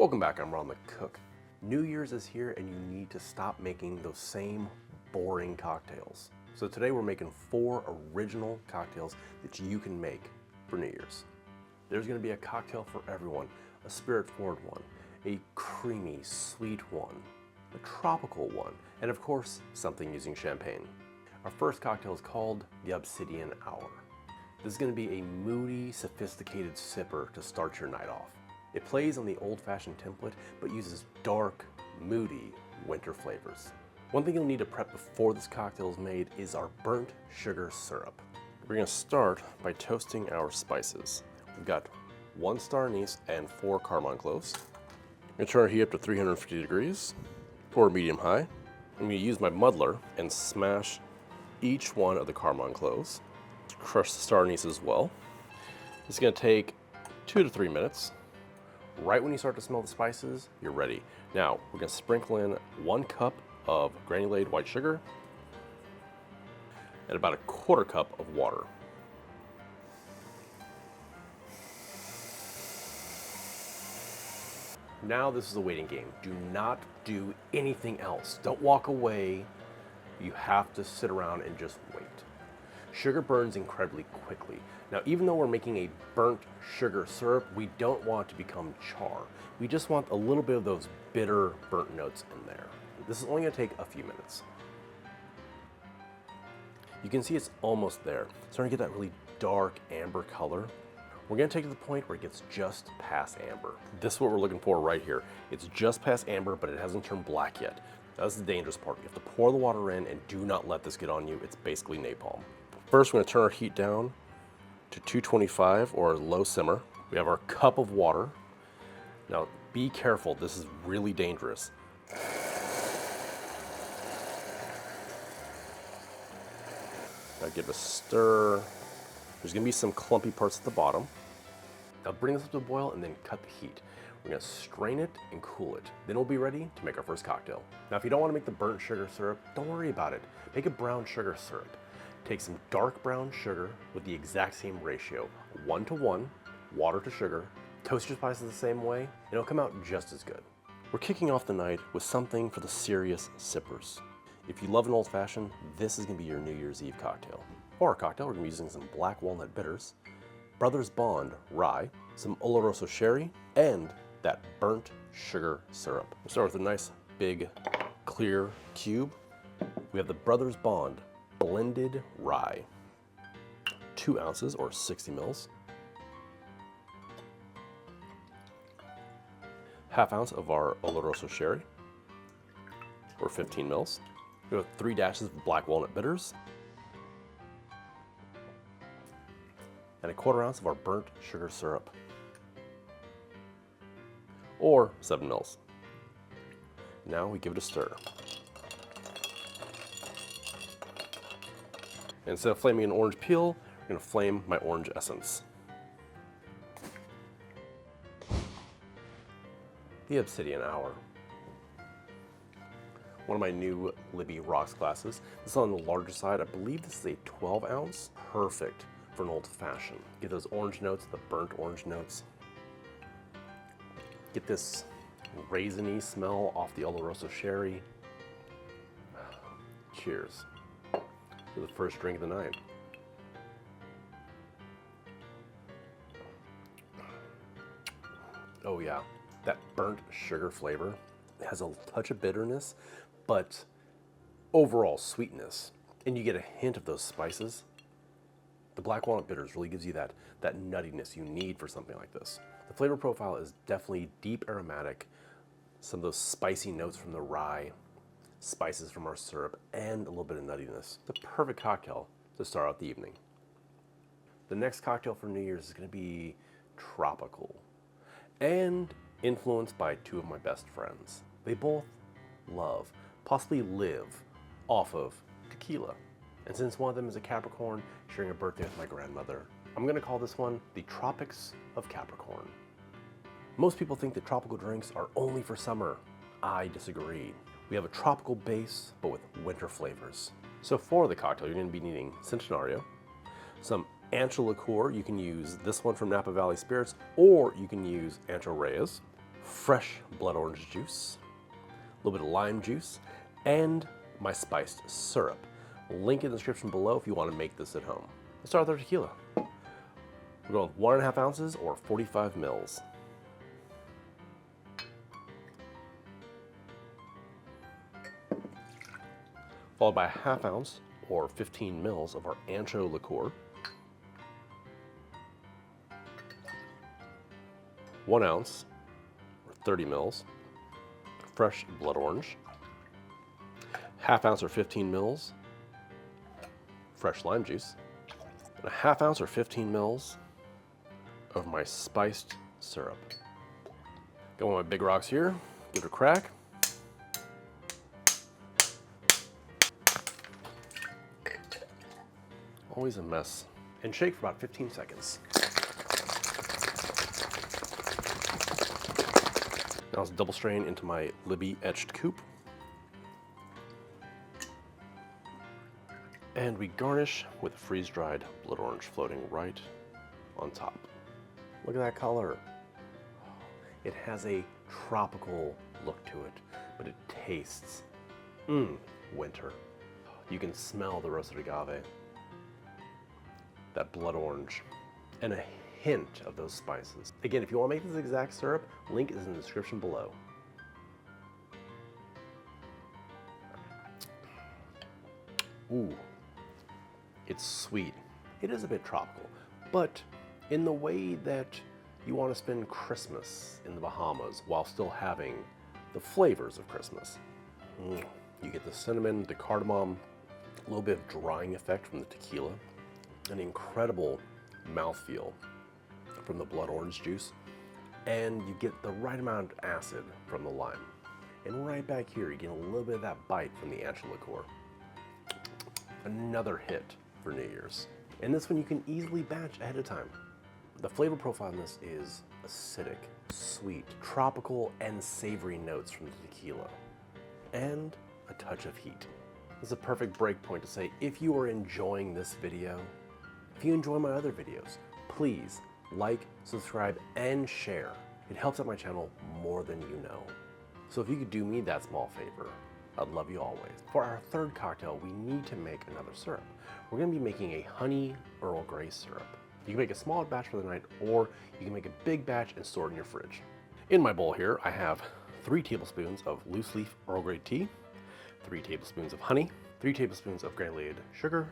Welcome back, I'm Ron the Cook. New Year's is here and you need to stop making those same boring cocktails. So today we're making 4 original cocktails that you can make for New Year's. There's gonna be a cocktail for everyone, a spirit-forward one, a creamy, sweet one, a tropical one, and of course, something using champagne. Our first cocktail is called the Obsidian Hour. This is gonna be a moody, sophisticated sipper to start your night off. It plays on the old-fashioned template, but uses dark, moody winter flavors. One thing you'll need to prep before this cocktail is made is our burnt sugar syrup. We're gonna start by toasting our spices. We've got 1 star anise and 4 cardamom cloves. I'm gonna turn our heat up to 350 degrees, or medium-high. I'm gonna use my muddler and smash each one of the cardamom cloves. Crush the star anise as well. It's gonna take 2 to 3 minutes. Right when you start to smell the spices, you're ready. Now, we're gonna sprinkle in 1 cup of granulated white sugar and about 1/4 cup of water. Now this is a waiting game. Do not do anything else. Don't walk away. You have to sit around and just wait. Sugar burns incredibly quickly. Now, even though we're making a burnt sugar syrup, we don't want it to become char. We just want a little bit of those bitter burnt notes in there. This is only gonna take a few minutes. You can see it's almost there. It's starting to get that really dark amber color. We're gonna take it to the point where it gets just past amber. This is what we're looking for right here. It's just past amber, but it hasn't turned black yet. That's the dangerous part. You have to pour the water in and do not let this get on you. It's basically napalm. First, we're gonna turn our heat down to 225 or low simmer. We have our cup of water. Now, be careful, this is really dangerous. Now give it a stir. There's gonna be some clumpy parts at the bottom. Now bring this up to a boil and then cut the heat. We're gonna strain it and cool it. Then we'll be ready to make our first cocktail. Now, if you don't wanna make the burnt sugar syrup, don't worry about it. Make a brown sugar syrup. Take some dark brown sugar with the exact same ratio, 1:1, water to sugar. Toast your spices the same way, and it'll come out just as good. We're kicking off the night with something for the serious sippers. If you love an old fashioned, this is gonna be your New Year's Eve cocktail. For our cocktail, we're gonna be using some black walnut bitters, Brothers Bond rye, some Oloroso sherry, and that burnt sugar syrup. We'll start with a nice big clear cube. We have the Brothers Bond blended rye, 2 ounces or 60 mils, 1/2 ounce of our Oloroso sherry, or 15 mils. We have 3 dashes of black walnut bitters, and 1/4 ounce of our burnt sugar syrup, or 7 mils. Now we give it a stir. Instead of flaming an orange peel, we're gonna flame my orange essence. The Obsidian Hour. One of my new Libby Rocks glasses. This is on the larger side. I believe this is a 12 ounce. Perfect for an old fashioned. Get those orange notes, the burnt orange notes. Get this raisiny smell off the Oloroso sherry. Cheers for the first drink of the night. Oh yeah, that burnt sugar flavor. It has a touch of bitterness, but overall sweetness. And you get a hint of those spices. The black walnut bitters really gives you that nuttiness you need for something like this. The flavor profile is definitely deep aromatic, some of those spicy notes from the rye, spices from our syrup, and a little bit of nuttiness. The perfect cocktail to start out the evening. The next cocktail for New Year's is gonna be tropical and influenced by 2 of my best friends. They both love, possibly live, off of tequila. And since one of them is a Capricorn, sharing a birthday with my grandmother, I'm gonna call this one the Tropics of Capricorn. Most people think that tropical drinks are only for summer. I disagree. We have a tropical base, but with winter flavors. So for the cocktail, you're gonna be needing Centenario, some Ancho liqueur. You can use this one from Napa Valley Spirits, or you can use Ancho Reyes, fresh blood orange juice, a little bit of lime juice, and my spiced syrup. Link in the description below if you want to make this at home. Let's start with our tequila. We're going with 1.5 ounces or 45 mils. Followed by a 1/2 ounce or 15 mils of our ancho liqueur. 1 ounce or 30 mils fresh blood orange. 1/2 ounce or 15 mils fresh lime juice. And a 1/2 ounce or 15 mils of my spiced syrup. Got one of my big rocks here, give it a crack. Always a mess. And shake for about 15 seconds. Now let's double strain into my Libby etched coupe. And we garnish with freeze-dried blood orange floating right on top. Look at that color. It has a tropical look to it, but it tastes, winter. You can smell the roasted agave, that blood orange, and a hint of those spices. Again, if you want to make this exact syrup, link is in the description below. Ooh, it's sweet. It is a bit tropical, but in the way that you want to spend Christmas in the Bahamas while still having the flavors of Christmas. You get the cinnamon, the cardamom, a little bit of drying effect from the tequila, an incredible mouthfeel from the blood orange juice, and you get the right amount of acid from the lime. And right back here, you get a little bit of that bite from the ancho liqueur. Another hit for New Year's. And this one you can easily batch ahead of time. The flavor profile in this is acidic, sweet, tropical, and savory notes from the tequila, and a touch of heat. This is a perfect break point to say, if you are enjoying this video, if you enjoy my other videos, please like, subscribe, and share. It helps out my channel more than you know. So if you could do me that small favor, I'd love you always. For our third cocktail, we need to make another syrup. We're gonna be making a honey Earl Grey syrup. You can make a small batch for the night, or you can make a big batch and store it in your fridge. In my bowl here, I have 3 tablespoons of loose leaf Earl Grey tea, 3 tablespoons of honey, 3 tablespoons of granulated sugar,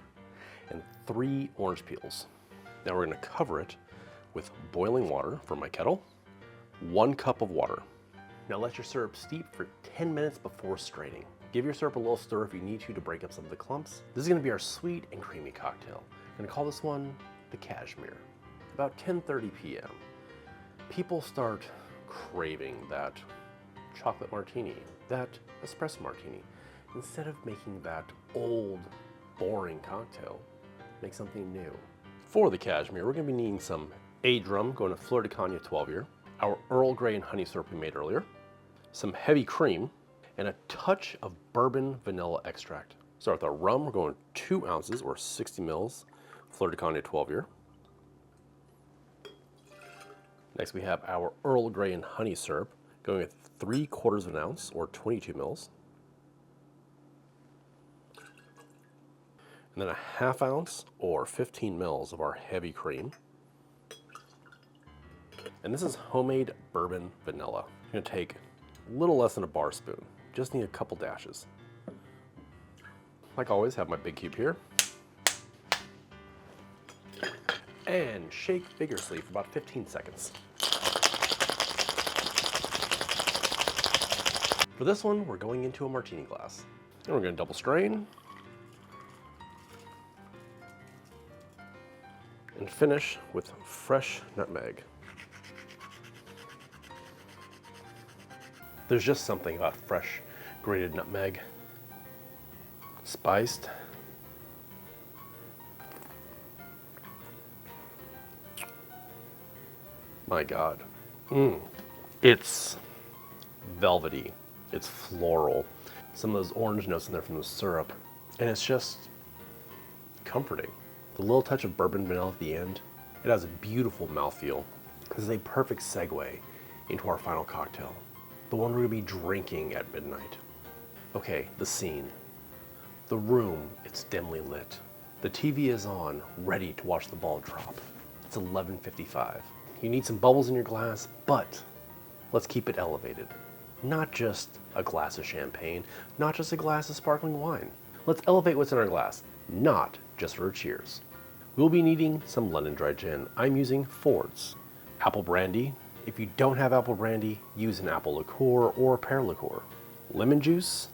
and 3 orange peels. Now we're gonna cover it with boiling water from my kettle, 1 cup of water. Now let your syrup steep for 10 minutes before straining. Give your syrup a little stir if you need to break up some of the clumps. This is gonna be our sweet and creamy cocktail. I'm gonna call this one the Cashmere. About 10:30 p.m. people start craving that chocolate martini, that espresso martini. Instead of making that old, boring cocktail, make something new. For the Cashmere, we're gonna be needing some aged rum, going to Fleur de Cagnes 12-year, our Earl Grey and honey syrup we made earlier, some heavy cream, and a touch of bourbon vanilla extract. Start with our rum, we're going 2 ounces or 60 mils, Fleur de Cagnes 12-year. Next we have our Earl Grey and honey syrup, going with 3/4 of an ounce or 22 mils. And then a 1/2 ounce or 15 mils of our heavy cream. And this is homemade bourbon vanilla. I'm gonna take a little less than a bar spoon. Just need a couple dashes. Like always, have my big cube here. And shake vigorously for about 15 seconds. For this one, we're going into a martini glass. And we're gonna double strain. And finish with fresh nutmeg. There's just something about fresh grated nutmeg, spiced. My God. It's velvety, it's floral. Some of those orange notes in there from the syrup, and it's just comforting. The little touch of bourbon vanilla at the end, it has a beautiful mouthfeel. This is a perfect segue into our final cocktail, the one we're going to be drinking at midnight. Okay, the scene. The room, it's dimly lit. The TV is on, ready to watch the ball drop. It's 11:55. You need some bubbles in your glass, but let's keep it elevated. Not just a glass of champagne, not just a glass of sparkling wine. Let's elevate what's in our glass, not just for a cheers. We'll be needing some London dry gin. I'm using Ford's. Apple brandy. If you don't have apple brandy, use an apple liqueur or pear liqueur. Lemon juice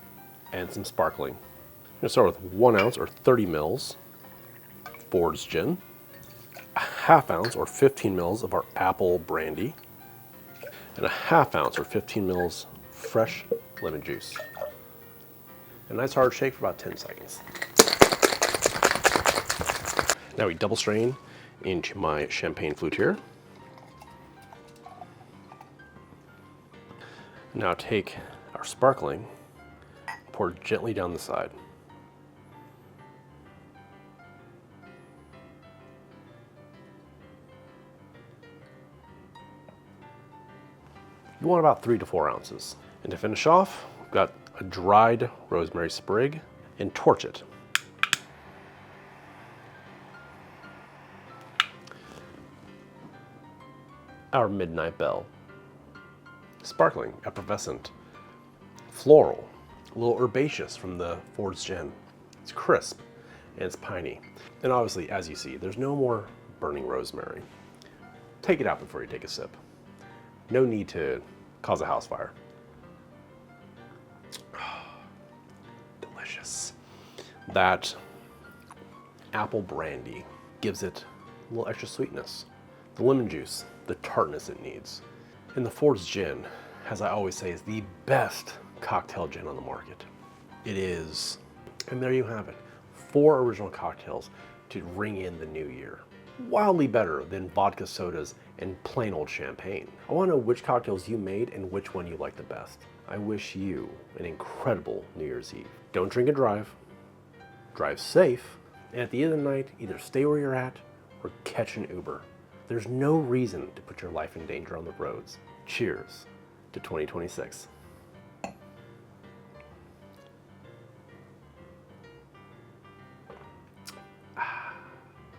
and some sparkling. I'm gonna start with 1 ounce or 30 mils Ford's gin, a ½ ounce or 15 mils of our apple brandy, and a ½ ounce or 15 mils fresh lemon juice. A nice hard shake for about 10 seconds. Now we double strain into my champagne flute here. Now take our sparkling, pour gently down the side. You want about 3 to 4 ounces. And to finish off, we've got a dried rosemary sprig, and torch it. Our Midnight Bell. Sparkling, effervescent, floral, a little herbaceous from the Ford's gin. It's crisp and it's piney. And obviously, as you see, there's no more burning rosemary. Take it out before you take a sip. No need to cause a house fire. Delicious. That apple brandy gives it a little extra sweetness. The lemon juice, the tartness it needs. And the Ford's gin, as I always say, is the best cocktail gin on the market. It is. And there you have it. 4 original cocktails to ring in the new year. Wildly better than vodka sodas and plain old champagne. I want to know which cocktails you made and which one you like the best. I wish you an incredible New Year's Eve. Don't drink and drive. Drive safe. And at the end of the night, either stay where you're at or catch an Uber. There's no reason to put your life in danger on the roads. Cheers to 2026.